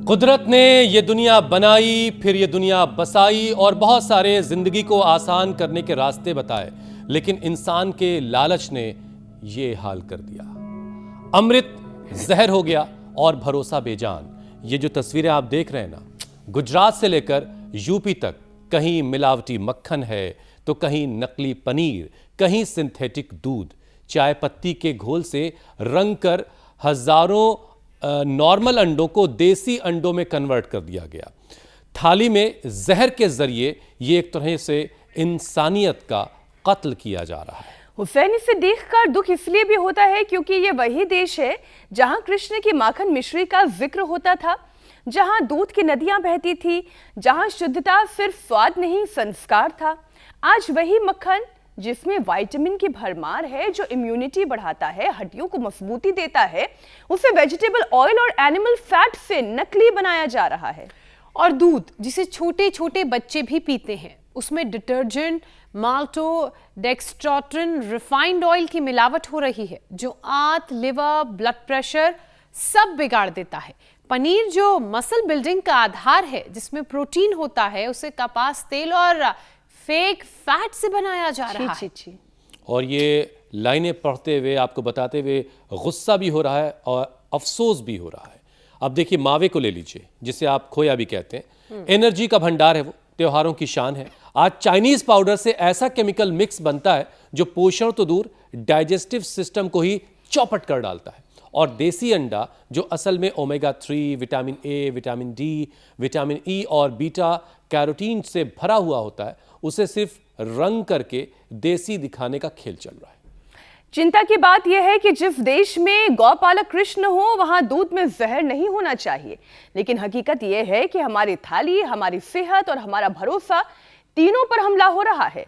कुदरत ने ये दुनिया बनाई, फिर ये दुनिया बसाई और बहुत सारे जिंदगी को आसान करने के रास्ते बताए, लेकिन इंसान के लालच ने ये हाल कर दिया। अमृत जहर हो गया और भरोसा बेजान। ये जो तस्वीरें आप देख रहे हैं ना, गुजरात से लेकर यूपी तक कहीं मिलावटी मक्खन है तो कहीं नकली पनीर, कहीं सिंथेटिक दूध, चाय पत्ती के घोल से रंग कर हजारों नॉर्मल अंडों को देसी अंडों में कन्वर्ट कर दिया गया। थाली में जहर के जरिए ये एक तरह से इंसानियत का कत्ल किया जा रहा है। हुसैन, इसे देखकर दुख इसलिए भी होता है क्योंकि ये वही देश है जहां कृष्ण की माखन मिश्री का जिक्र होता था, जहां दूध की नदियां बहती थी, जहां शुद्धता सिर्फ स्वाद नहीं संस्कार था। आज वही मक्खन जिसमें विटामिन की भरमार है, जो इम्यूनिटी बढ़ाता है, हड्डियों को मजबूती देता है, उसे वेजिटेबल ऑयल और एनिमल फैट से नकली बनाया जा रहा है। और दूध जिसे छोटे छोटे बच्चे भी पीते हैं, उसमें डिटर्जेंट, माल्टो, डेक्स्ट्रोटन, रिफाइंड ऑयल की मिलावट हो रही है, जो आंत, लिवर, ब्लड प्रेशर सब बिगाड़ देता है। पनीर जो मसल बिल्डिंग का आधार है, जिसमें प्रोटीन होता है, उसे कपास तेल और फेक फैट से बनाया जा रहा है। और ये लाइनें पढ़ते हुए, आपको बताते हुए गुस्सा भी हो रहा है और अफसोस भी हो रहा है। अब देखिए, मावे को ले लीजिए, जिसे आप खोया भी कहते हैं। एनर्जी का भंडार है वो, त्योहारों की शान है। आज चाइनीज पाउडर से ऐसा केमिकल मिक्स बनता है जो पोषण तो दूर, डाइजेस्टिव सिस्टम को ही चौपट कर डालता है। और देसी अंडा जो असल में omega 3, vitamin A, vitamin D, vitamin E और बीटा कैरोटीन से भरा हुआ होता है, उसे सिर्फ रंग करके देसी दिखाने का खेल चल रहा है। चिंता की बात यह है कि जिस देश में गौपालक कृष्ण हो, वहां दूध में जहर नहीं होना चाहिए, लेकिन हकीकत यह है कि हमारी थाली, हमारी सेहत और हमारा भरोसा, तीनों पर हमला हो रहा है।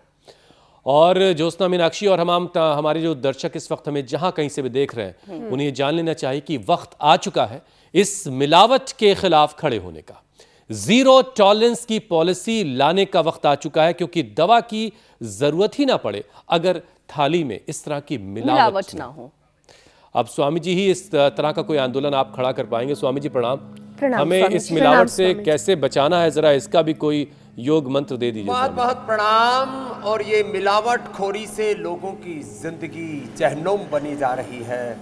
और ज्योत्सना, मीनाक्षी और हमारे जो दर्शक इस वक्त हमें जहां कहीं से भी देख रहे हैं, उन्हें ये जान लेना चाहिए कि वक्त आ चुका है इस मिलावट के खिलाफ खड़े होने का। जीरो टॉलरेंस की पॉलिसी लाने का वक्त आ चुका है, क्योंकि दवा की जरूरत ही ना पड़े अगर थाली में इस तरह की मिलावट ना हो। अब स्वामी जी ही इस तरह का कोई आंदोलन आप खड़ा कर पाएंगे। स्वामी जी प्रणाम। हमें इस मिलावट से कैसे बचाना है, जरा इसका भी कोई योग मंत्र दे दीजिए। बहुत बहुत प्रणाम। और ये मिलावट खोरी से लोगों की जिंदगी जहन्नुम बनी जा रही है।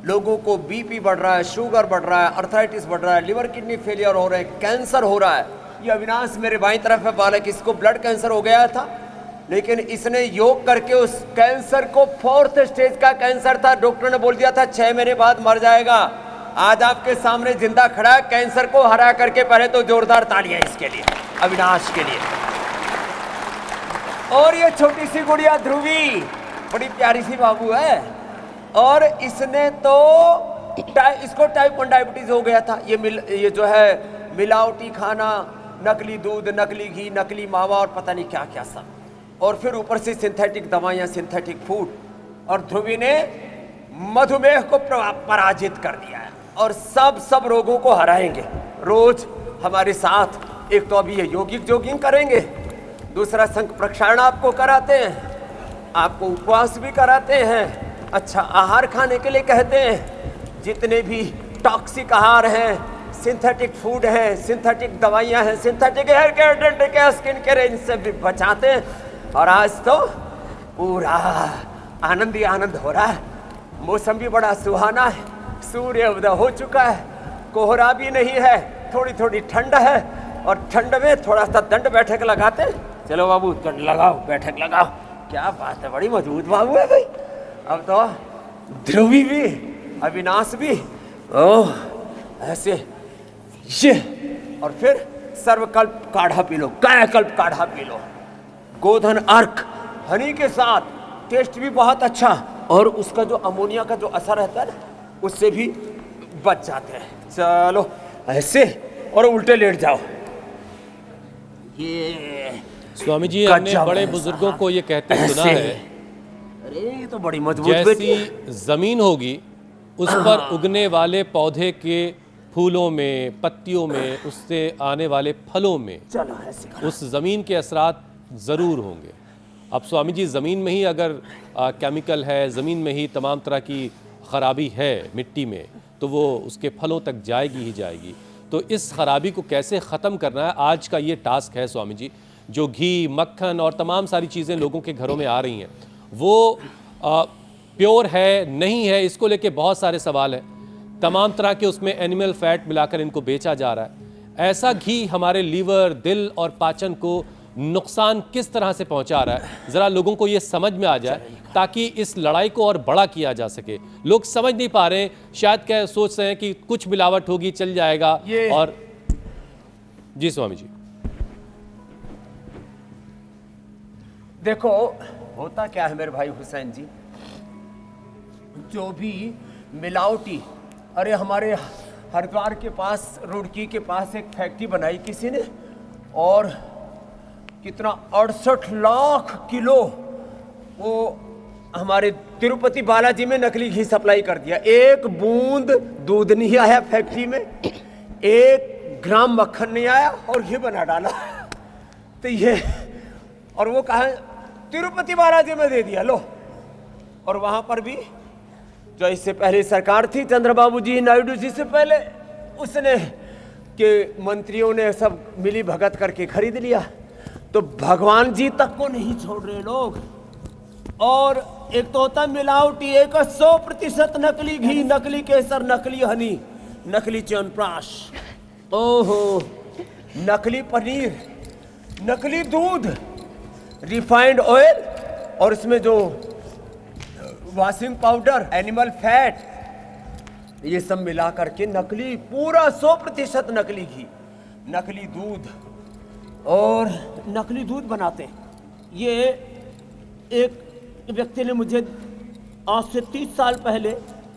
लोगों को बीपी बढ़ रहा है, शुगर बढ़ रहा है, अर्थराइटिस बढ़ रहा है, लिवर किडनी फेलियर हो रहे हैं, कैंसर हो रहा है। ये अविनाश मेरे बाईं तरफ है बालक, इसको ब्लड कैंसर हो गया था, लेकिन इसने योग करके उस कैंसर को 4th स्टेज का कैंसर था, डॉक्टर ने बोल दिया था 6 महीने बाद मर जाएगा। आज आपके सामने जिंदा खड़ा है, कैंसर को हरा करके। पहले तो जोरदार तालियां इसके लिए, अविनाश के लिए। और ये छोटी सी गुड़िया ध्रुवी, बड़ी प्यारी सी बाबू है, और इसने तो इसको टाइप 1 डायबिटीज हो गया था। ये जो है मिलावटी खाना, नकली दूध, नकली घी, नकली मावा और पता नहीं क्या क्या सब, और फिर ऊपर से सिंथेटिक दवाइयां, सिंथेटिक फूड। और ध्रुवी ने मधुमेह को पराजित कर दिया है, और सब रोगों को हराएंगे। रोज हमारे साथ एक तो अभी ये यौगिक जॉगिंग करेंगे, दूसरा संख प्रक्षालन आपको कराते हैं, आपको उपवास भी कराते हैं, अच्छा आहार खाने के लिए कहते हैं। जितने भी टॉक्सिक आहार हैं, सिंथेटिक फूड हैं, सिंथेटिक दवाइयां हैं, synthetic hair care, dental care, skin care, इनसे भी बचाते हैं। और आज तो पूरा आनंद ही आनंद हो रहा है। मौसम भी बड़ा सुहाना है, सूर्य उदय हो चुका है, कोहरा भी नहीं है, थोड़ी थोड़ी ठंड है, और ठंड में थोड़ा सा दंड बैठक लगाते हैं। चलो बाबू दंड लगाओ, बैठक लगाओ। क्या बात है, बड़ी मजबूत बाबू है भाई। अब तो ध्रुवी भी, अविनाश भी, ओह ऐसे ये। और फिर सर्वकल्प काढ़ा पी लो, कायाकल्प काढ़ा पी लो, गोधन अर्क हनी के साथ, टेस्ट भी बहुत अच्छा, और उसका जो अमोनिया का जो असर रहता है ना, उससे भी बच जाते हैं। चलो ऐसे, और उल्टे लेट जाओ। ये स्वामी जी, हमने बड़े बुजुर्गों को ये कहते सुना है, अरे ये तो बड़ी मजबूत जैसी जमीन होगी उस पर उगने वाले पौधे के फूलों में, पत्तियों में, उससे आने वाले फलों में उस जमीन के असरात जरूर होंगे। अब स्वामी जी, जमीन में ही अगर केमिकल है, जमीन में ही तमाम तरह की खराबी है मिट्टी में, तो वो उसके फलों तक जाएगी ही जाएगी। तो इस खराबी को कैसे ख़त्म करना है, आज का ये टास्क है स्वामी जी। जो घी, मक्खन और तमाम सारी चीज़ें लोगों के घरों में आ रही हैं, वो प्योर है नहीं है, इसको लेके बहुत सारे सवाल हैं। तमाम तरह के उसमें एनिमल फैट मिलाकर इनको बेचा जा रहा है। ऐसा घी हमारे लीवर, दिल और पाचन को नुकसान किस तरह से पहुंचा रहा है, ज़रा लोगों को ये समझ में आ जाए ताकि इस लड़ाई को और बड़ा किया जा सके। लोग समझ नहीं पा रहे हैं, शायद क्या सोच रहे हैं कि कुछ मिलावट होगी चल जाएगा। और जी स्वामी जी, देखो होता क्या है मेरे भाई हुसैन जी, जो भी मिलावटी, अरे हमारे हरिद्वार के पास, रुड़की के पास एक फैक्ट्री बनाई किसी ने, और कितना 68 लाख किलो वो हमारे तिरुपति बालाजी में नकली घी सप्लाई कर दिया। एक बूंद दूध नहीं आया फैक्ट्री में, 1 ग्राम मक्खन नहीं आया और घी बना डाला। तो ये, और वो कहा तिरुपति बालाजी में दे दिया लो। और वहां पर भी जो इससे पहले सरकार थी, चंद्रबाबू जी नायडू जी से पहले, उसने के मंत्रियों ने सब मिली भगत करके खरीद लिया। तो भगवान जी तक को नहीं छोड़ रहे लोग। और एक तो होता मिलावटी, एक 100% नकली घी, नकली केसर, नकली हनी, नकली च्यवनप्राश, ओहो, नकली पनीर, नकली दूध, रिफाइंड ऑयल, और इसमें जो वॉशिंग पाउडर, एनिमल फैट, ये सब मिला करके नकली, पूरा 100% नकली घी, नकली दूध और नकली दूध बनाते हैं। ये एक व्यक्ति ने मुझे आज से 30 साल पहले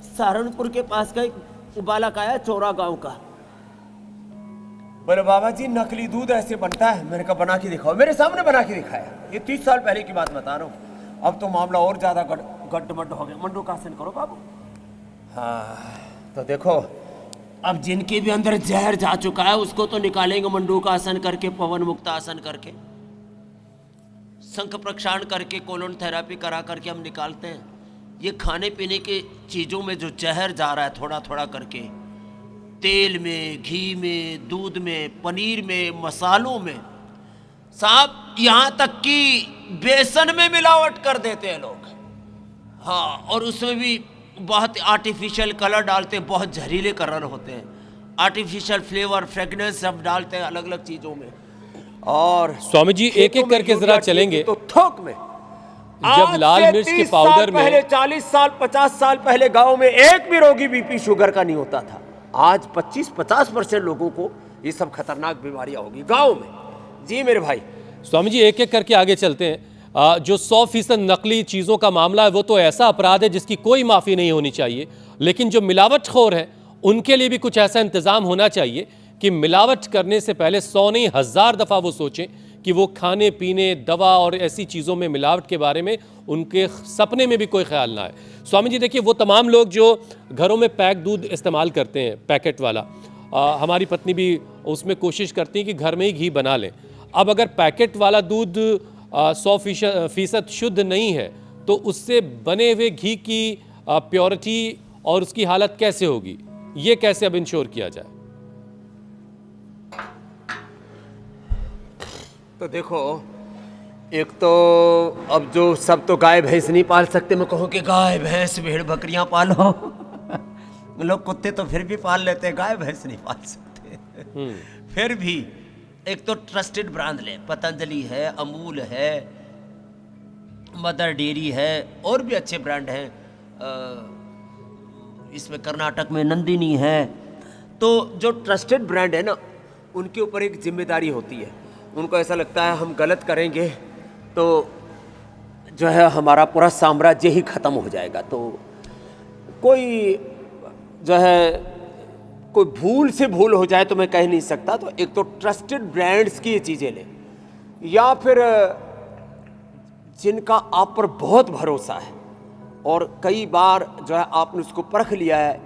सहारनपुर के पास का एक बालक आया, चौरा गांव का, बोले बाबा जी नकली दूध ऐसे बनता है। मैंने कहा बना के दिखाओ, मेरे सामने बना के दिखाया। ये 30 साल पहले की बात बता रहा हूँ। अब तो मामला और ज्यादा गड्ढमड्ढ हो गया। मंडूकासन करो बाबू। हाँ तो देखो, अब जिनके भी अंदर जहर जा चुका है उसको तो निकालेंगे मंडूकासन करके, पवन मुक्तासन करके, शंख प्रक्षालन करके, कोलोन थेरापी करा करके हम निकालते हैं। ये खाने पीने की चीज़ों में जो जहर जा रहा है थोड़ा थोड़ा करके, तेल में, घी में, दूध में, पनीर में, मसालों में, साहब यहाँ तक कि बेसन में मिलावट कर देते हैं लोग। हाँ, और उसमें भी बहुत आर्टिफिशियल कलर डालते हैं, बहुत जहरीले कलर होते हैं, आर्टिफिशियल फ्लेवर, फ्रेगनेंस सब डालते हैं अलग अलग चीज़ों में। और स्वामी जी एक एक करके जरा चलेंगे। तो थोक में जब लाल मिर्च के पाउडर में पहले 40 साल 50 साल पहले गांव में एक भी रोगी बीपी शुगर का नहीं होता था। आज 25-50% लोगों को ये सब खतरनाक बीमारियां होगी गांव में। जी मेरे भाई। स्वामी जी एक एक करके आगे चलते हैं। जो 100% नकली चीज़ों का मामला है वो तो ऐसा अपराध है जिसकी कोई माफ़ी नहीं होनी चाहिए, लेकिन जो मिलावटखोर हैं उनके लिए भी कुछ ऐसा इंतज़ाम होना चाहिए कि मिलावट करने से पहले 100 नहीं 1000 दफ़ा वो सोचें कि वो खाने पीने, दवा और ऐसी चीज़ों में मिलावट के बारे में उनके सपने में भी कोई ख्याल ना आए। स्वामी जी देखिए, वो तमाम लोग जो घरों में पैक दूध इस्तेमाल करते हैं, पैकेट वाला, हमारी पत्नी भी उसमें कोशिश करती है कि घर में ही घी बना लें। अब अगर पैकेट वाला दूध 100% शुद्ध नहीं है तो उससे बने हुए घी की प्योरिटी और उसकी हालत कैसे होगी, ये कैसे अब इंश्योर किया जाए? तो देखो, एक तो अब जो सब तो गाय भैंस नहीं पाल सकते। मैं कहूँ कि गाय भैंस भेड़ बकरियां पालो लोग कुत्ते तो फिर भी पाल लेते हैं, गाय भैंस नहीं पाल सकते। फिर भी एक तो ट्रस्टेड ब्रांड ले, पतंजलि है, अमूल है, मदर डेयरी है, और भी अच्छे ब्रांड हैं। इसमें कर्नाटक में नंदिनी है। तो जो ट्रस्टेड ब्रांड है ना, उनके ऊपर एक जिम्मेदारी होती है। उनको ऐसा लगता है हम गलत करेंगे तो जो है हमारा पूरा साम्राज्य ही खत्म हो जाएगा। तो कोई जो है कोई भूल से भूल हो जाए तो मैं कह नहीं सकता। तो एक तो ट्रस्टेड ब्रांड्स की ये चीज़ें लें, या फिर जिनका आप पर बहुत भरोसा है और कई बार जो है आपने उसको परख लिया है।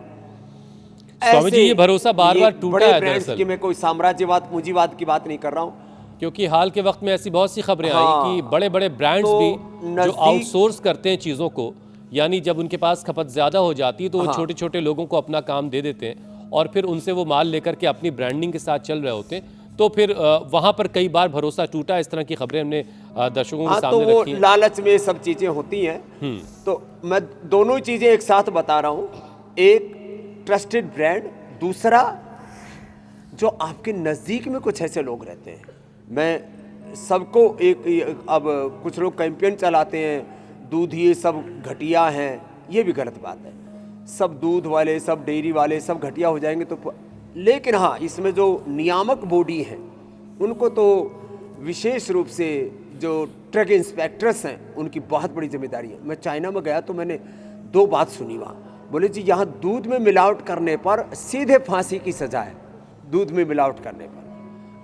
स्वामी जी ये भरोसा बार बार टूटा है दरअसल कि मैं कोई साम्राज्यवाद पूंजीवाद की बात नहीं कर रहा हूँ, क्योंकि हाल के वक्त में ऐसी बहुत सी खबरें आई कि बड़े बड़े ब्रांड्स तो भी जो आउटसोर्स करते हैं चीज़ों को, यानी जब उनके पास खपत ज़्यादा हो जाती है तो वो छोटे छोटे लोगों को अपना काम दे देते हैं और फिर उनसे वो माल लेकर के अपनी ब्रांडिंग के साथ चल रहे होते हैं, तो फिर वहाँ पर कई बार भरोसा टूटा। इस तरह की खबरें हमने दर्शकों के सामने तो वो रखी हैं। लालच में ये सब चीजें होती हैं। तो मैं दोनों चीजें एक साथ बता रहा हूँ, एक ट्रस्टेड ब्रांड, दूसरा जो आपके नज़दीक में कुछ ऐसे लोग रहते हैं। मैं सबको अब कुछ लोग कैंपेन चलाते हैं, दूध ये सब घटिया हैं, ये भी गलत बात है। सब दूध वाले, सब डेयरी वाले सब घटिया हो जाएंगे तो, लेकिन हाँ, इसमें जो नियामक बॉडी है उनको तो विशेष रूप से जो ड्रग इंस्पेक्टर्स हैं उनकी बहुत बड़ी जिम्मेदारी है। मैं चाइना में गया तो मैंने 2 बात सुनी वहाँ। बोले जी यहाँ दूध में मिलावट करने पर सीधे फांसी की सजा है, दूध में मिलावट करने पर।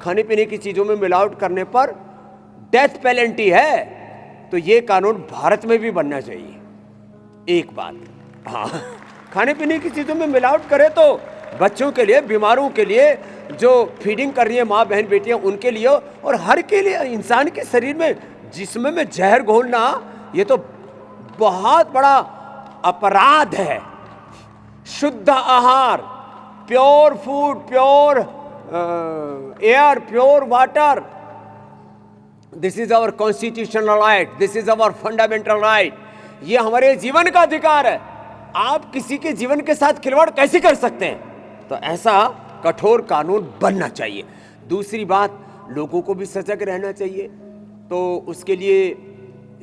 खाने पीने की चीज़ों में मिलावट करने पर डेथ पेनल्टी है। तो ये कानून भारत में भी बनना चाहिए। एक बात, हाँ, खाने पीने की चीज़ों में मिलावट करे तो बच्चों के लिए, बीमारों के लिए, जो फीडिंग कर रही है माँ बहन बेटियां उनके लिए, और हर के लिए। इंसान के शरीर में, जिस्म में जहर घोलना ये तो बहुत बड़ा अपराध है। शुद्ध आहार, pure food, pure air, pure water, this is our constitutional right, this is our fundamental right. ये हमारे जीवन का अधिकार है। आप किसी के जीवन के साथ खिलवाड़ कैसे कर सकते हैं? तो ऐसा कठोर कानून बनना चाहिए। दूसरी बात, लोगों को भी सजग रहना चाहिए। तो उसके लिए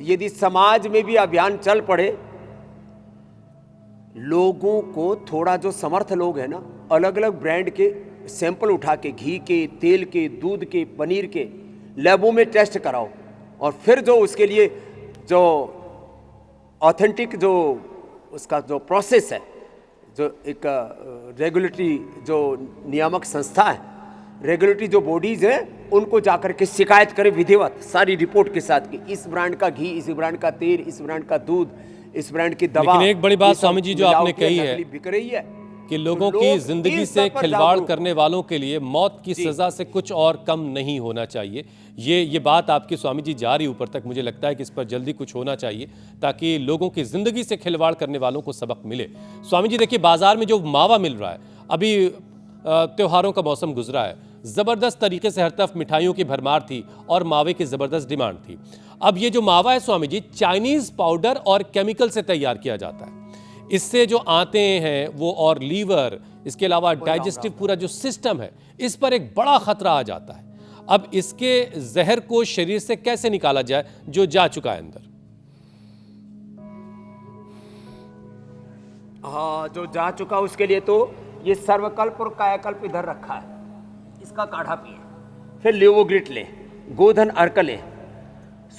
यदि समाज में भी अभियान चल पड़े, लोगों को थोड़ा, जो समर्थ लोग हैं ना, अलग अलग ब्रांड के सैंपल उठा के, घी के, तेल के, दूध के, पनीर के, लैबों में टेस्ट कराओ, और फिर जो उसके लिए जो ऑथेंटिक जो उसका जो प्रोसेस है, जो एक रेगुलेटरी जो नियामक संस्था है, रेगुलेटरी जो बॉडीज हैं, उनको जाकर के शिकायत करें विधिवत, सारी रिपोर्ट के साथ कि इस ब्रांड का घी, इस ब्रांड का तेल, इस ब्रांड का दूध, इस ब्रांड की दवा। लेकिन एक बड़ी बात स्वामी जी जो आपने कही है बिक रही है कि लोगों की जिंदगी से खिलवाड़ करने वालों के लिए मौत की सजा से कुछ और कम नहीं होना चाहिए। ये बात आपकी स्वामी जी जा रही ऊपर तक। मुझे लगता है कि इस पर जल्दी कुछ होना चाहिए ताकि लोगों की जिंदगी से खिलवाड़ करने वालों को सबक मिले। स्वामी जी देखिए, बाजार में जो मावा मिल रहा है, अभी त्योहारों का मौसम गुजरा है, जबरदस्त तरीके से हर तरफ मिठाइयों की भरमार थी और मावे की जबरदस्त डिमांड थी। अब ये जो मावा है स्वामी जी, चाइनीज पाउडर और केमिकल से तैयार किया जाता है। इससे जो आते हैं वो, और लीवर, इसके अलावा डाइजेस्टिव पूरा जो सिस्टम है, इस पर एक बड़ा खतरा आ जाता है। अब इसके जहर को शरीर से कैसे निकाला जाए जो जा चुका है अंदर? हाँ, जो जा चुका उसके लिए तो ये सर्वकल्प और कायाकल्प इधर रखा है, इसका काढ़ा पिए। फिर लिवोग्रिट ले, गोधन अर्क ले,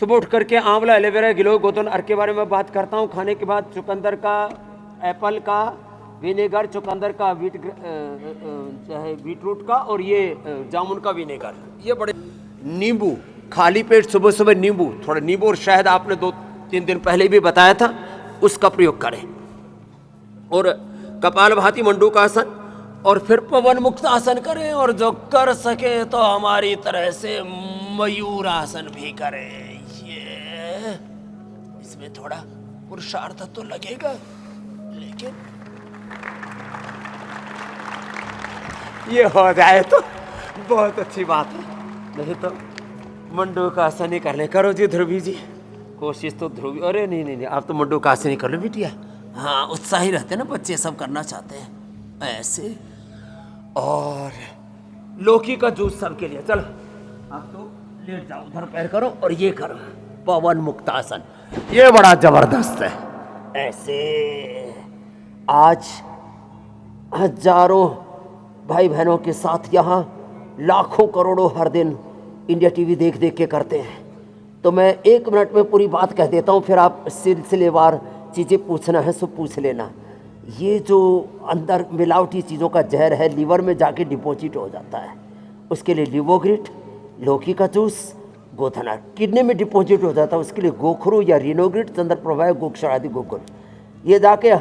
सुबह उठ करके आंवला, एलोवेरा, गिलोय, गोधन अर्क के बारे में बात करता हूँ। खाने के बाद चुकंदर का, एप्पल का विनेगर, चुकंदर का बीटरूट का, और ये जामुन का विनेगर, ये बड़े। नींबू, खाली पेट सुबह सुबह नींबू, थोड़ा नींबू और शहद आपने 2-3 दिन पहले भी बताया था, उसका प्रयोग करें। और कपालभाति मंडूकासन, और फिर पवन मुक्त आसन करें, और जो कर सके तो हमारी तरह से मयूर आसन भी करें। ये इसमें थोड़ा पुरुषार्थ तो लगेगा, लेकिन ये हो जाए तो बहुत अच्छी बात है। नहीं तो मंडूकासन ही कर ले। करो जी ध्रुवी जी, कोशिश तो ध्रुवी। अरे नहीं, आप तो मंडूकासन ही कर लो बिटिया। हाँ, उत्साही रहते ना बच्चे, सब करना चाहते हैं ऐसे। और लौकी का जूस सबके लिए। चलो आप तो लेट जाओ, उधर पैर करो और ये करो पवन मुक्तासन, ये बड़ा जबरदस्त है। ऐसे आज हजारों भाई बहनों के साथ यहाँ लाखों करोड़ों हर दिन इंडिया टीवी देख देख के करते हैं। तो मैं 1 मिनट में पूरी बात कह देता हूँ, फिर आप सिलसिलेवार चीज़ें पूछना है सो पूछ लेना। ये जो अंदर मिलावटी चीज़ों का जहर है, लीवर में जाके डिपॉजिट हो जाता है। उसके लिए लिवोग्रिट, लौकी का जूस, गोधना, किडनी में डिपॉजिट हो जाता है, उसके लिए गोखरू या रिनोग्रिट, चंद्रप्रभा, गोक्षर आदि गोकुल। ये जाके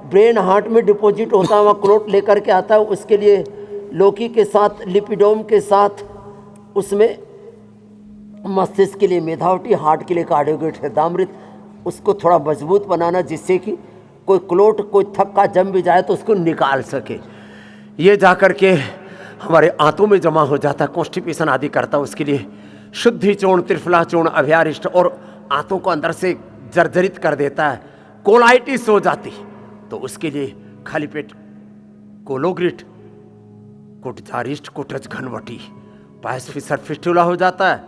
ब्रेन हार्ट में डिपॉजिट होता है, वहाँ क्लोट लेकर के आता है। उसके लिए लौकी के साथ, लिपिडोम के साथ, उसमें मस्तिष्क के लिए मेधावटी, हार्ट के लिए कार्डियोग्रिट, हृदयामृत, उसको थोड़ा मजबूत बनाना जिससे कि कोई क्लोट, कोई थक्का जम भी जाए तो उसको निकाल सके। ये जाकर के हमारे आंतों में जमा हो जाता है, कॉन्स्टिपेशन आदि करता है। उसके लिए शुद्धि चूर्ण, त्रिफला चूर्ण, अभ्यारिष्ट और आंतों को अंदर से जर्जरित कर देता है, कोलाइटिस हो जाती। तो उसके लिए खाली पेट कोलोग्रिट, कुटजारिष्ट, कुटज घनवटी, पायस फिसर फिस्टुला हो जाता है।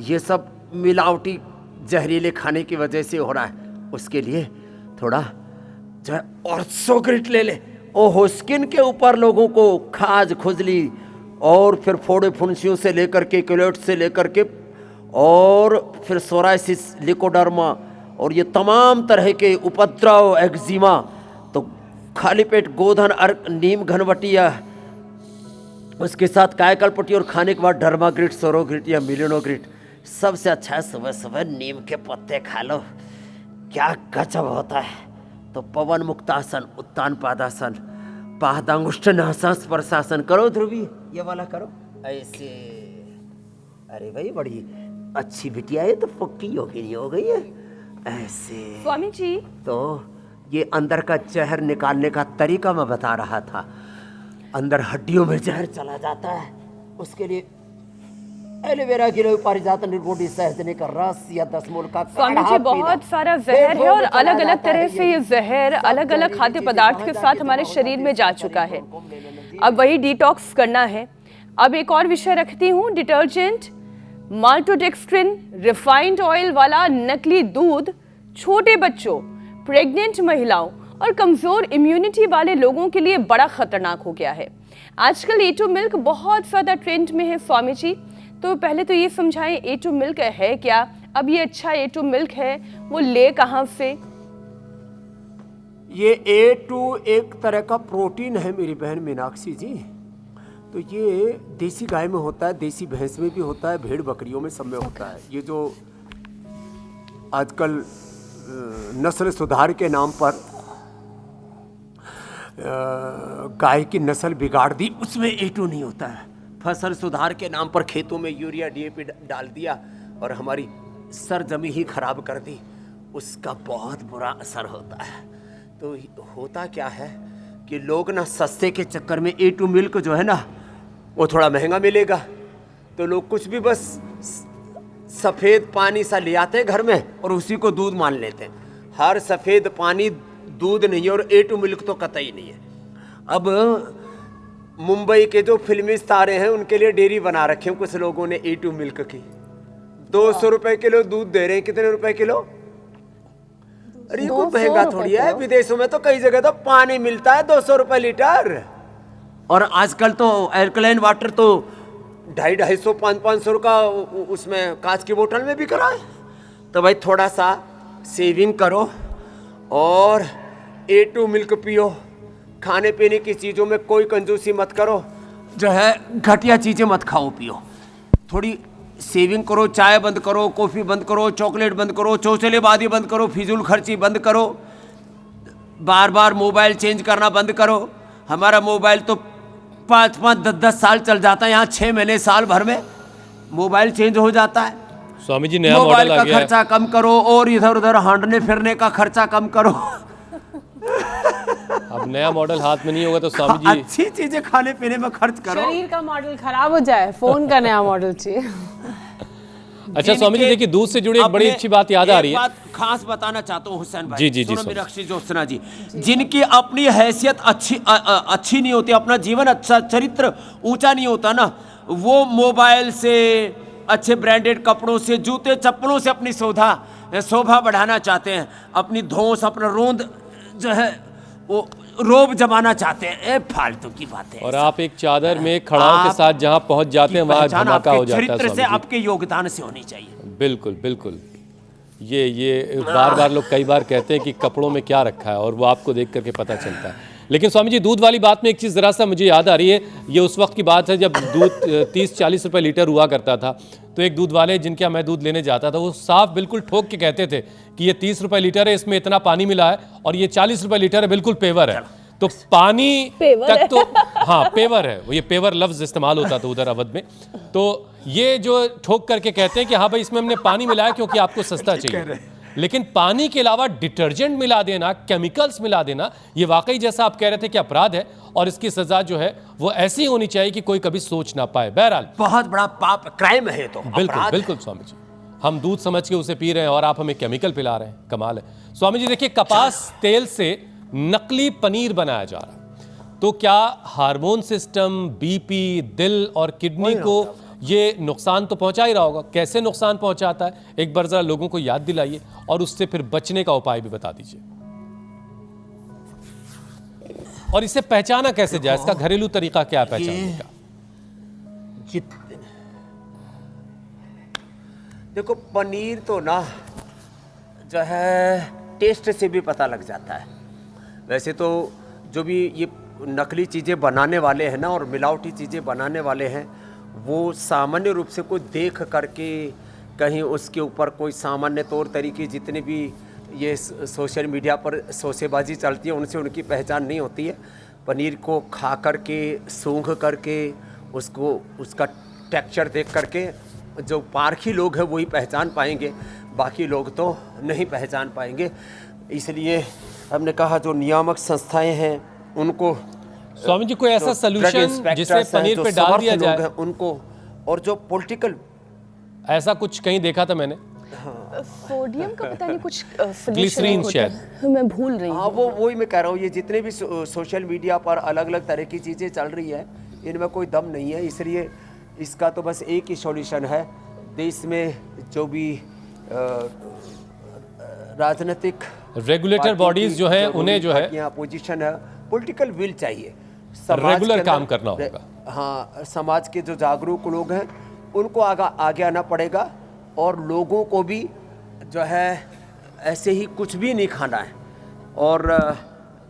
ये सब मिलावटी जहरीले खाने की वजह से हो रहा है। उसके लिए थोड़ा जो है ऑर्थोग्रिट ले ले। ओहो, स्किन के ऊपर लोगों को खाज, खुजली और फिर फोड़े फुंसियों से लेकर के, क्लोट से लेकर के, और फिर सोराइसिस, लिकोडर्मा और ये तमाम तरह के उपद्रव, एक्जिमा, तो खाली पेट गोधन, अर्क, नीम घनवटी या उसके साथ कायकलपट्टी और खाने के बाद डर्माग्रिट, सोरोग्रिट या मिलिनोग्रिट। सबसे अच्छा है सुबह सुबह नीम के पत्ते खा लो, क्या गजब होता है। तो पवन मुक्तासन, उत्तान पादासन, पादांगुष्ठनासन, स्पर्शासन करो ध्रुवी, ये वाला करो ऐसे। अरे भाई बड़ी अच्छी बिटिया है, तो पक्की योगिनी हो गई है ऐसे। स्वामी जी, तो ये अंदर का जहर निकालने का तरीका मैं बता रहा था। अंदर हड्डियों में जहर चला जाता है, उसके लिए एलोवेरा गिलोय पारिजात निर्गुणी सहजने का रस या 10 मूल का स्वामी जी, बहुत सारा जहर है और अलग अलग तरह से ये जहर अलग अलग खाद्य पदार्थ के साथ हमारे शरीर में जा चुका है। अब वही डिटॉक्स करना है। अब एक और विषय रखती हूँ, डिटर्जेंट, माल्टोडेक्स्ट्रिन, रिफाइंड ऑयल वाला नकली दूध छोटे बच्चों, प्रेग्नेंट महिलाओं और कमजोर इम्यूनिटी वाले लोगों के लिए बड़ा खतरनाक हो गया है। आजकल A2 मिल्क बहुत ज्यादा ट्रेंड में है। स्वामी जी, तो पहले तो ये समझाएं A2 मिल्क है क्या? अब ये अच्छा A2 मिल्क है, वो ले कहाँ से? ये A2 एक तरह का प्रोटीन है मेरी बहन मीनाक्षी जी। तो ये देसी गाय में होता है, देसी भैंस में भी होता है, भेड़ बकरियों में सब में होता है। ये जो आजकल नस्ल सुधार के नाम पर गाय की नस्ल बिगाड़ दी, उसमें A2 नहीं होता है। फसल सुधार के नाम पर खेतों में यूरिया DAP डाल दिया और हमारी सरजमी ही खराब कर दी, उसका बहुत बुरा असर होता है। तो होता क्या है कि लोग ना सस्ते के चक्कर में A2 मिल्क जो है ना वो थोड़ा महंगा मिलेगा, तो लोग कुछ भी बस सफ़ेद पानी सा ले आते हैं घर में और उसी को दूध मान लेते हैं। हर सफ़ेद पानी दूध नहीं है और A2 मिल्क तो कतई नहीं है। अब मुंबई के जो फिल्मी सितारे हैं उनके लिए डेयरी बना रखे हैं कुछ लोगों ने A2 मिल्क की। 200 रुपए किलो दूध दे रहे हैं। कितने रुपए किलो? अरे ये महंगा थोड़ी है, विदेशों में तो कई जगह तो पानी मिलता है 200 रुपए लीटर। और आजकल तो एल्कलाइन वाटर तो 250, 500 का उसमें कांच की बोतल में बिक रहा है। तो भाई थोड़ा सा सेविंग करो और A2 मिल्क पियो। खाने पीने की चीज़ों में कोई कंजूसी मत करो, जो है घटिया चीज़ें मत खाओ पियो। थोड़ी सेविंग करो, चाय बंद करो, कॉफ़ी बंद करो, चॉकलेट बंद करो, चौचलेबाजी बंद करो, फिजूल खर्ची बंद करो, बार बार मोबाइल चेंज करना बंद करो। हमारा मोबाइल तो 5-5, 10-10 साल चल जाता है, यहाँ 6 महीने साल भर में मोबाइल चेंज हो जाता है। स्वामी जी, नया मोबाइल मॉडल आ का गया है। खर्चा कम करो और इधर उधर हांडने फिरने का खर्चा कम करो। अब नया मॉडल हाथ में नहीं होगा तो स्वामी जी अच्छी चीजें खाने पीने में खर्च करो। शरीर का मॉडल खराब हो जाए, फोन का नया मॉडल चाहिए। अच्छा स्वामी जी, देखिए दूध से जुड़ी एक बड़ी अच्छी बात याद आ रही है। बात खास बताना चाहता हूँ हुसैन भाई। जी जी जी, सुनो मीनाक्षी ज्योत्सना जी, जिनकी अपनी हैसियत अच्छी नहीं होती, अपना जीवन अच्छा, चरित्र ऊंचा नहीं होता ना, वो मोबाइल से, अच्छे ब्रांडेड कपड़ों से, जूते चप्पलों से अपनी शोभा बढ़ाना चाहते हैं, अपनी धौंस, अपना रोंद जो है वो रोब जमाना चाहते हैं। फालतू की बात है। और आप एक चादर में खड़ाओं के साथ जहां पहुंच जाते हैं वहां धमाका हो जाता है। चरित्र से स्वामी जी, आपके योगदान से होनी चाहिए। बिल्कुल बिल्कुल। ये बार बार लोग कई बार कहते हैं कि कपड़ों में क्या रखा है, और वो आपको देख करके पता चलता है। लेकिन स्वामी जी, दूध वाली बात में एक चीज़ ज़रा सा मुझे याद आ रही है। ये उस वक्त की बात है जब दूध 30-40 रुपए लीटर हुआ करता था। तो एक दूध वाले जिनके यहाँ मैं दूध लेने जाता था, वो साफ बिल्कुल ठोक के कहते थे कि ये 30 रुपए लीटर है, इसमें इतना पानी मिला है, और ये 40 रुपए लीटर है, बिल्कुल पेवर है। तो पानी तक तो हाँ पेवर है, ये पेवर लफ्ज़ इस्तेमाल होता था उधर अवध में। तो ये जो ठोक करके कहते हैं कि हाँ भाई इसमें हमने पानी मिलाया क्योंकि आपको सस्ता चाहिए। लेकिन पानी के अलावा डिटर्जेंट मिला देना, केमिकल्स मिला देना, ये वाकई जैसा आप कह रहे थे कि अपराध है और इसकी सजा जो है वो ऐसी होनी चाहिए कि कोई कभी सोच ना पाए। बहरहाल बहुत बड़ा पाप, क्राइम है तो, बिल्कुल अपराध है। बिल्कुल स्वामी जी, हम दूध समझ के उसे पी रहे हैं और आप हमें केमिकल पिला रहे हैं, कमाल है। स्वामी जी देखिए, कपास तेल से नकली पनीर बनाया जा रहा है, तो क्या हार्मोन सिस्टम, बीपी, दिल और किडनी को ये नुकसान तो पहुंचा ही रहा होगा। कैसे नुकसान पहुंचाता है, एक बार जरा लोगों को याद दिलाइए और उससे फिर बचने का उपाय भी बता दीजिए। और इसे पहचाना कैसे जाए, इसका घरेलू तरीका क्या है पहचानने का? देखो, पनीर तो ना जो है टेस्ट से भी पता लग जाता है। वैसे तो जो भी ये नकली चीज़ें बनाने वाले हैं ना और मिलावटी चीज़ें बनाने वाले हैं, वो सामान्य रूप से कोई देख करके कहीं उसके ऊपर कोई सामान्य तौर तरीके, जितने भी ये सोशल मीडिया पर शोसेबाजी चलती है, उनसे उनकी पहचान नहीं होती है। पनीर को खा करके, सूंघ करके, उसको उसका टेक्सचर देख करके जो पारखी लोग हैं वही पहचान पाएंगे, बाकी लोग तो नहीं पहचान पाएंगे। इसलिए हमने कहा जो नियामक संस्थाएं हैं उनको, स्वामी जी कोई ऐसा सलूशन जिसे पनीर पे डाल दिया जाए उनको, और जो पॉलिटिकल, ऐसा कुछ कहीं देखा था मैंने, सोडियम का पता नहीं कुछ ग्लिसरीन शायद, मैं भूल रही हूँ। हाँ वही मैं कह रहा हूँ, ये जितने भी सोशल मीडिया पर अलग अलग तरह की चीज़ें चल रही है, इनमें कोई दम नहीं है। इसलिए इसका तो बस एक ही सॉल्यूशन है, देश में जो भी राजनीतिक रेगुलेटर बॉडीज जो हैं उन्हें जो है अपोजिशन है, पॉलिटिकल विल चाहिए, रेगुलर काम करना होगा। हाँ, समाज के जो जागरूक लोग हैं उनको आगे आना पड़ेगा, और लोगों को भी जो है ऐसे ही कुछ भी नहीं खाना है। और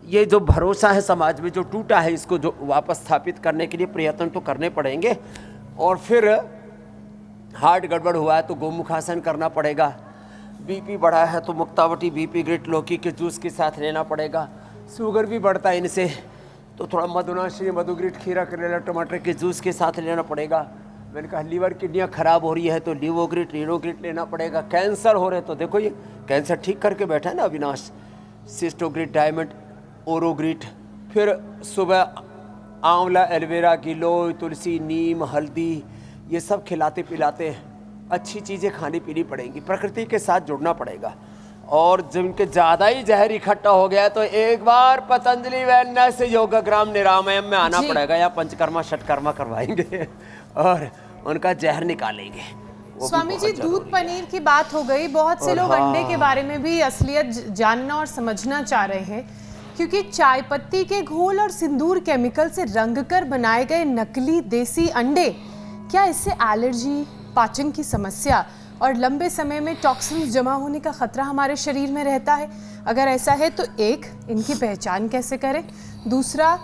ये जो भरोसा है समाज में जो टूटा है, इसको जो वापस स्थापित करने के लिए प्रयत्न तो करने पड़ेंगे। और फिर हार्ट गड़बड़ हुआ है तो गोमुखासन करना पड़ेगा, बीपी बढ़ा है तो मुक्तावटी बीपी ग्रेट लौकी के जूस के साथ लेना पड़ेगा, शुगर भी बढ़ता है इनसे तो थोड़ा मधुनाशिनी, मधुग्रीट, खीरा, करेला, टमाटर के जूस के साथ लेना पड़ेगा। मैंने कहा लीवर किडनियाँ खराब हो रही है तो लिवोग्रिट, रीनोग्रिट लेना पड़ेगा। कैंसर हो रहे तो देखो ये कैंसर ठीक करके बैठा है ना अविनाश, सिस्टोग्रिट, डायमंड, ओरोग्रिट। फिर सुबह आंवला, एलोवेरा, गिलोय, तुलसी, नीम, हल्दी, ये सब खिलाते पिलाते अच्छी चीज़ें खानी पीनी पड़ेंगी, प्रकृति के साथ जुड़ना पड़ेगा। और जिनके ज़्यादा ही जहर इकट्ठा हो गया है तो एक बार पतंजलि वेलनेस योगाग्राम निरामयम में आना पड़ेगा, या पंचकर्मा षटकर्मा करवाएंगे और उनका जहर निकालेंगे। स्वामी जी, दूध पनीर की बात हो गई, बहुत से लोग अंडे के बारे में भी असलियत जानना और समझना चाह रहे हैं, क्योंकि चाय पत्ती के घोल और सिंदूर केमिकल से रंगकर बनाए गए नकली देसी अंडे, क्या इससे एलर्जी, पाचन की समस्या और लंबे समय में टॉक्सिन्स जमा होने का खतरा हमारे शरीर में रहता है? अगर ऐसा है तो एक, इनकी पहचान कैसे करें? दूसरा,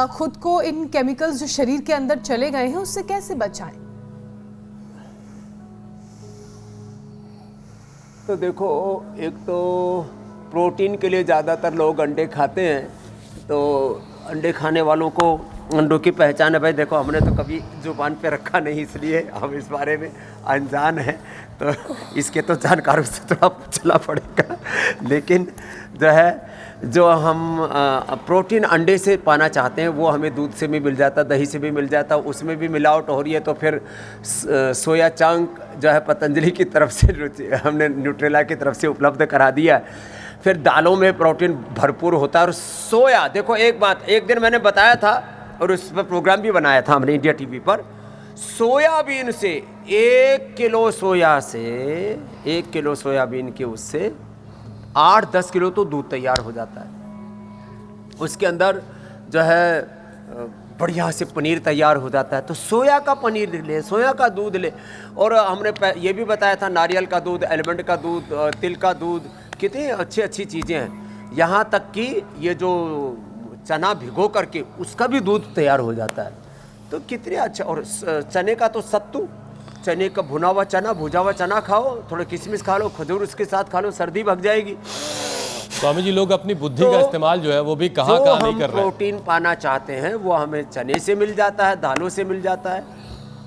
खुद को इन केमिकल्स जो शरीर के अंदर चले गए हैं उससे कैसे बचाएं? तो देखो, एक तो प्रोटीन के लिए ज़्यादातर लोग अंडे खाते हैं, तो अंडे खाने वालों को अंडों की पहचान है। भाई देखो, हमने तो कभी जुबान पे रखा नहीं, इसलिए हम इस बारे में अनजान हैं, तो इसके तो जानकारों से थोड़ा पूछना पड़ेगा। लेकिन जो है, जो हम प्रोटीन अंडे से पाना चाहते हैं वो हमें दूध से भी मिल जाता, दही से भी मिल जाता, उसमें भी मिलावट हो रही है। तो फिर सोया चंक जो है पतंजलि की तरफ से हमने न्यूट्रेला की तरफ से उपलब्ध करा दिया। फिर दालों में प्रोटीन भरपूर होता है। और सोया, देखो एक बात, एक दिन मैंने बताया था और उस पर प्रोग्राम भी बनाया था हमने इंडिया टीवी पर, सोयाबीन से 1 किलो सोया से 1 किलो सोयाबीन के उससे 8-10 किलो तो दूध तैयार हो जाता है। उसके अंदर जो है बढ़िया से पनीर तैयार हो जाता है। तो सोया का पनीर ले, सोया का दूध ले। और हमने ये भी बताया था नारियल का दूध, एलमंड का दूध, तिल का दूध, कितनी अच्छी अच्छी चीज़ें हैं। यहाँ तक कि ये जो चना भिगो करके उसका भी दूध तैयार हो जाता है। तो कितने अच्छा। और चने का तो सत्तू, चने का भुना हुआ चना, भुजा हुआ चना खाओ, थोड़ा किशमिश खा लो, खजूर उसके साथ खा लो, सर्दी भग जाएगी। स्वामी जी, लोग अपनी बुद्धि का इस्तेमाल जो है वो भी कहाँ नहीं कर रहे हैं। प्रोटीन पाना चाहते हैं वो हमें चने से मिल जाता है, दालों से मिल जाता है।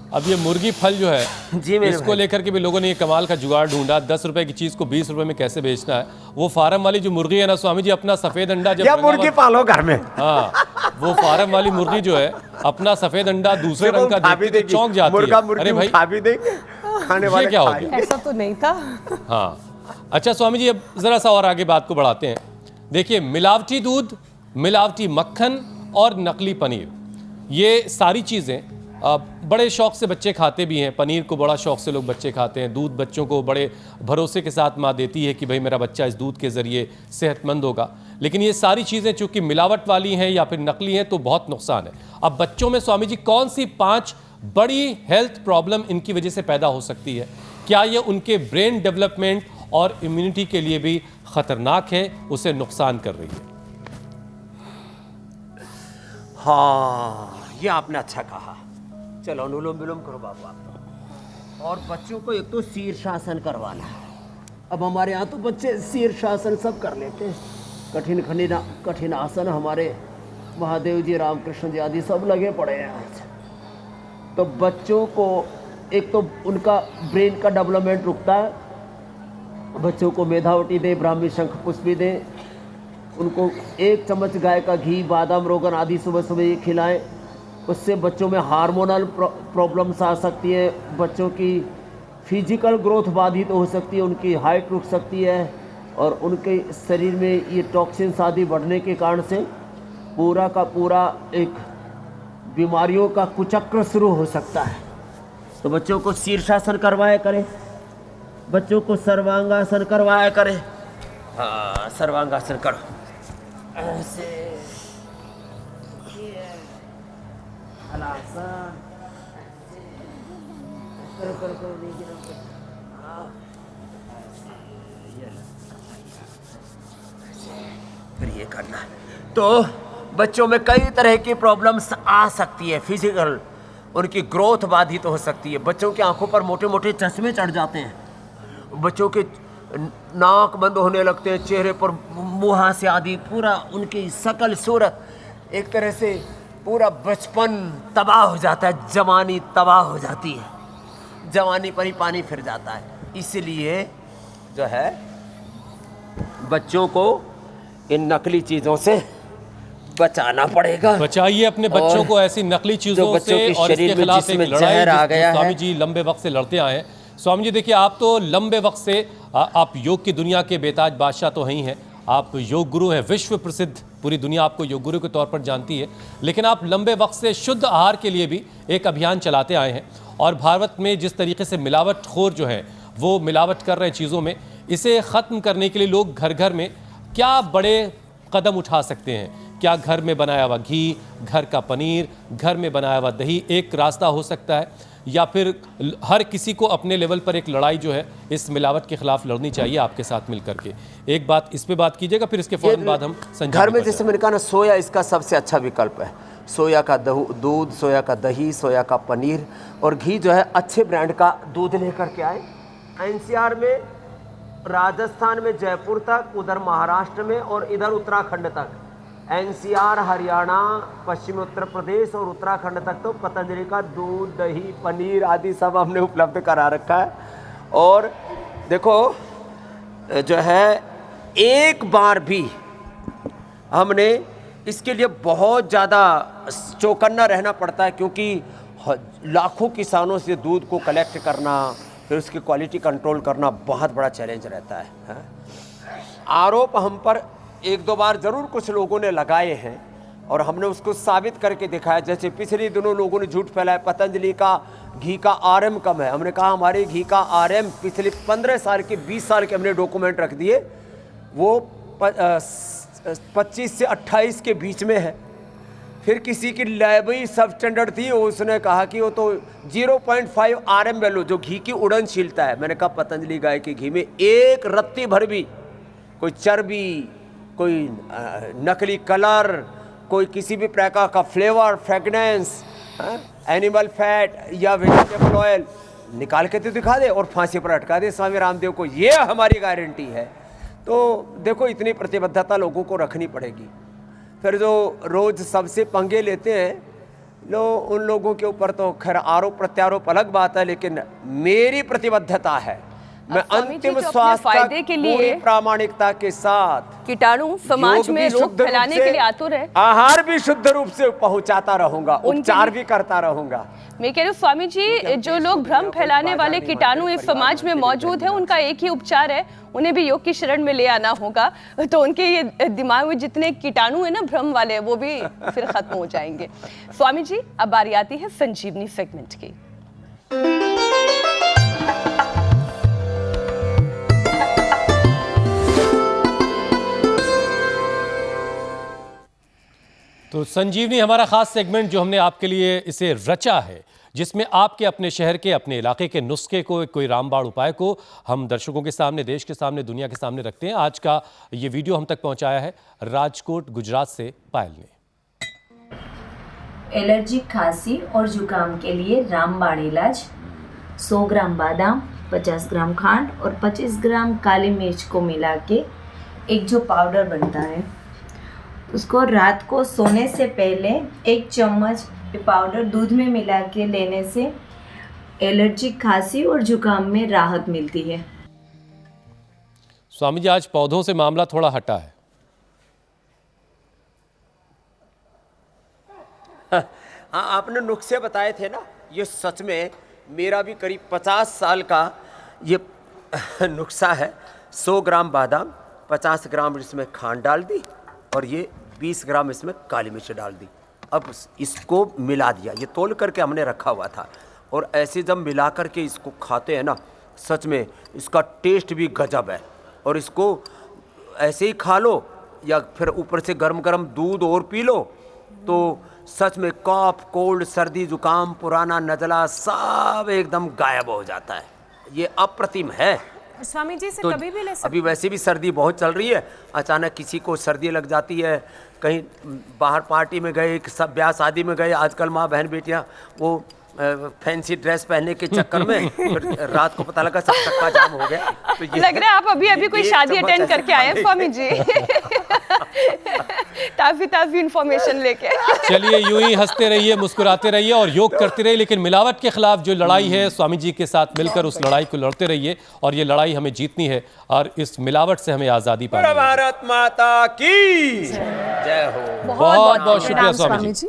अब ये मुर्गी फल जो है जी मेरे इसको लेकर के भी लोगों ने ये कमाल का जुगाड़ ढूंढा, 10 रुपए की चीज को 20 रुपए में कैसे बेचना है। वो फार्म वाली जो मुर्गी है ना स्वामी जी, अपना सफेद अंडा जब या मुर्गी पालो घर में, हाँ, वो फार्म वाली मुर्गी जो है अपना सफेद अंडा दूसरे रंग का देखती तो चौंक जाती है। अरे भाई खा भी देंगे, खाने वाले ये क्या हो गया? ऐसा तो नहीं था। हाँ अच्छा स्वामी जी, अब जरा सा और आगे बात को बढ़ाते हैं। देखिए, मिलावटी दूध, मिलावटी मक्खन और नकली पनीर, ये सारी चीज़ें बड़े शौक से बच्चे खाते भी हैं। पनीर को बड़ा शौक से लोग बच्चे खाते हैं। दूध बच्चों को बड़े भरोसे के साथ माँ देती है कि भाई मेरा बच्चा इस दूध के ज़रिए सेहतमंद होगा। लेकिन ये सारी चीज़ें चूँकि मिलावट वाली हैं या फिर नकली हैं तो बहुत नुकसान है। अब बच्चों में स्वामी जी कौन सी 5 बड़ी हेल्थ प्रॉब्लम इनकी वजह से पैदा हो सकती है? क्या ये उनके ब्रेन डेवलपमेंट और इम्यूनिटी के लिए भी ख़तरनाक है, उसे नुकसान कर रही है? हाँ, ये आपने अच्छा कहा। चलो अनुलोम विलोम करो बाबा। और बच्चों को एक तो शीर्षासन करवाना है। अब हमारे यहाँ तो बच्चे शीर्षासन सब कर लेते हैं, कठिन आसन हमारे महादेव जी, रामकृष्ण जी आदि सब लगे पड़े हैं। तो बच्चों को एक तो उनका ब्रेन का डेवलपमेंट रुकता है। बच्चों को मेधावटी दें, ब्राह्मी शंख पुष्पी दें, उनको 1 चम्मच गाय का घी, बादाम, रोगन आदि सुबह सुबह ये खिलाएं। उससे बच्चों में हार्मोनल प्रॉब्लम्स आ सकती है, बच्चों की फिजिकल ग्रोथ बाधित हो सकती है, उनकी हाइट रुक सकती है और उनके शरीर में ये टॉक्सिन्स आदि बढ़ने के कारण से पूरा का पूरा एक बीमारियों का कुचक्र शुरू हो सकता है। तो बच्चों को शीर्षासन करवाया करें, बच्चों को सर्वांगासन करवाया करें। हाँ, सर्वांगासन करो ऐसे, फिर ये करना है। तो बच्चों में कई तरह की प्रॉब्लम्स आ सकती है। फिजिकल उनकी ग्रोथ बाधित हो सकती है। बच्चों की आंखों पर मोटे मोटे चश्मे चढ़ जाते हैं, बच्चों के नाक बंद होने लगते हैं, चेहरे पर मुहासे आदि, पूरा उनकी शकल सूरत एक तरह से पूरा बचपन तबाह हो जाता है, जवानी तबाह हो जाती है, जवानी पर ही पानी फिर जाता है। इसलिए जो है बच्चों को इन नकली चीज़ों से बचाना पड़ेगा। बचाइए अपने बच्चों को ऐसी नकली चीज़ों से, और इसके खिलाफ एक लड़ाई स्वामी जी लंबे वक्त से लड़ते आए हैं। स्वामी जी देखिए, आप तो लंबे वक्त से आप योग की दुनिया के बेताज बादशाह तो ही हैं, आप योग गुरु हैं, विश्व प्रसिद्ध, पूरी दुनिया आपको योग गुरु के तौर पर जानती है। लेकिन आप लंबे वक्त से शुद्ध आहार के लिए भी एक अभियान चलाते आए हैं, और भारत में जिस तरीके से मिलावटखोर जो है वो मिलावट कर रहे हैं चीज़ों में, इसे ख़त्म करने के लिए लोग घर घर में क्या बड़े कदम उठा सकते हैं? क्या घर में बनाया हुआ घी, घर का पनीर, घर में बनाया हुआ दही एक रास्ता हो सकता है, या फिर हर किसी को अपने लेवल पर एक लड़ाई जो है इस मिलावट के खिलाफ लड़नी चाहिए आपके साथ मिलकर के? एक बात इस पे बात कीजिएगा, फिर इसके फौरन बाद हम घर में जैसे मैंने कहा ना, सोया इसका सबसे अच्छा विकल्प है। सोया का दूध, सोया का दही, सोया का पनीर और घी जो है अच्छे ब्रांड का दूध लेकर के आए। एनसीआर में, राजस्थान में जयपुर तक, उधर महाराष्ट्र में और इधर उत्तराखंड तक, एनसीआर, हरियाणा, पश्चिमी उत्तर प्रदेश और उत्तराखंड तक तो पतंजलि का दूध, दही, पनीर आदि सब हमने उपलब्ध करा रखा है। और देखो जो है, एक बार भी हमने इसके लिए बहुत ज़्यादा चौकन्ना रहना पड़ता है, क्योंकि लाखों किसानों से दूध को कलेक्ट करना, फिर उसकी क्वालिटी कंट्रोल करना बहुत बड़ा चैलेंज रहता है। आरोप हम पर 1-2 बार ज़रूर कुछ लोगों ने लगाए हैं और हमने उसको साबित करके दिखाया। जैसे पिछले दिनों लोगों ने झूठ फैलाया, पतंजलि का घी का आरएम कम है। हमने कहा हमारे घी का आरएम पिछले 15 साल के, 20 साल के हमने डॉक्यूमेंट रख दिए, वो 25 से 28 के बीच में है। फिर किसी की लैब ही सब स्टैंडर्ड थी, उसने कहा कि वो तो 0.5 RM वैल्यू जो घी की उड़नशीलता है। मैंने कहा पतंजलि गाय के घी में एक रत्ती भर भी कोई चर्बी, कोई नकली कलर, कोई किसी भी प्रकार का फ्लेवर, फ्रेगनेंस, एनिमल फैट या वेजिटेबल ऑयल निकाल के तो दिखा दे और फांसी पर अटका दे स्वामी रामदेव को, ये हमारी गारंटी है। तो देखो इतनी प्रतिबद्धता लोगों को रखनी पड़ेगी। फिर जो रोज़ सबसे पंगे लेते हैं, उन लोगों के ऊपर तो खैर आरोप प्रत्यारोप अलग बात है, लेकिन मेरी प्रतिबद्धता है, मैं स्वामी जी, अंतिम जो अपने श्वास फायदे तक के लिए पूरी प्रामाणिकता के साथ कीटाणु समाज योग में भी रोग शुद्ध रूप फैलाने से, के लिए आतुर है। आहार भी शुद्ध रूप से पहुंचाता रहूंगा, उनके उपचार लिए- भी करता रहूंगा। मैं कह रही हूँ स्वामी जी, जो लोग भ्रम फैलाने वाले कीटाणु इस समाज में मौजूद है, उनका एक ही उपचार है, उन्हें भी योग की शरण में ले आना होगा, तो उनके ये दिमाग में जितने कीटाणु है ना भ्रम वाले, वो भी फिर खत्म हो जाएंगे। स्वामी जी, अब बारी आती है संजीवनी सेगमेंट की। तो संजीवनी हमारा खास सेगमेंट जो हमने आपके लिए इसे रचा है, जिसमें आपके अपने शहर के, अपने इलाके के नुस्खे को, कोई रामबाण उपाय को हम दर्शकों के सामने, देश के सामने, दुनिया के सामने रखते हैं। आज का ये वीडियो हम तक पहुंचाया है राजकोट, गुजरात से पायल ने। एलर्जिक खांसी और जुकाम के लिए रामबाण इलाज। 100 ग्राम बादाम, 50 ग्राम खांड और 25 ग्राम काली मिर्च को मिला के एक जो पाउडर बनता है, उसको रात को सोने से पहले 1 चम्मच पाउडर दूध में मिला के लेने से एलर्जिक खांसी और जुकाम में राहत मिलती है। स्वामी जी, आज पौधों से मामला थोड़ा हटा है। हाँ, आपने नुस्खे बताए थे ना, ये सच में मेरा भी करीब 50 साल का ये नुस्खा है। 100 ग्राम बादाम, 50 ग्राम इसमें खांड डाल दी और ये 20 ग्राम इसमें काली मिर्च डाल दी। अब इसको मिला दिया, ये तोल करके हमने रखा हुआ था, और ऐसे जब मिला करके इसको खाते हैं ना, सच में इसका टेस्ट भी गजब है। और इसको ऐसे ही खा लो या फिर ऊपर से गरम गरम दूध और पी लो, तो सच में कफ, कोल्ड, सर्दी, जुकाम, पुराना नज़ला सब एकदम गायब हो जाता है। ये अप्रतिम है। स्वामी जी से तो कभी भी ले सकते अभी वैसे भी सर्दी बहुत चल रही है, अचानक किसी को सर्दी लग जाती है, कहीं बाहर पार्टी में गए, सब ब्याह शादी में गए, आजकल माँ बहन बेटियाँ वो फैंसी ड्रेस पहनने के चक्कर में फिर रात को पता लगा सब चक्का जाम हो गया। तो ये लग रहा है आप अभी कोई शादी अटेंड करके आए हैं स्वामी जी। ताज़ी इंफॉर्मेशन लेके। चलिए, यूं ही हंसते रहिए, मुस्कुराते रहिए और योग करते रहिए, लेकिन मिलावट के खिलाफ जो लड़ाई है, स्वामी जी के साथ मिलकर उस लड़ाई को लड़ते रहिए, और ये लड़ाई हमें जीतनी है और इस मिलावट से हमें आज़ादी पानी है। भारत माता की जय हो। बहुत बहुत शुक्रिया स्वामी जी।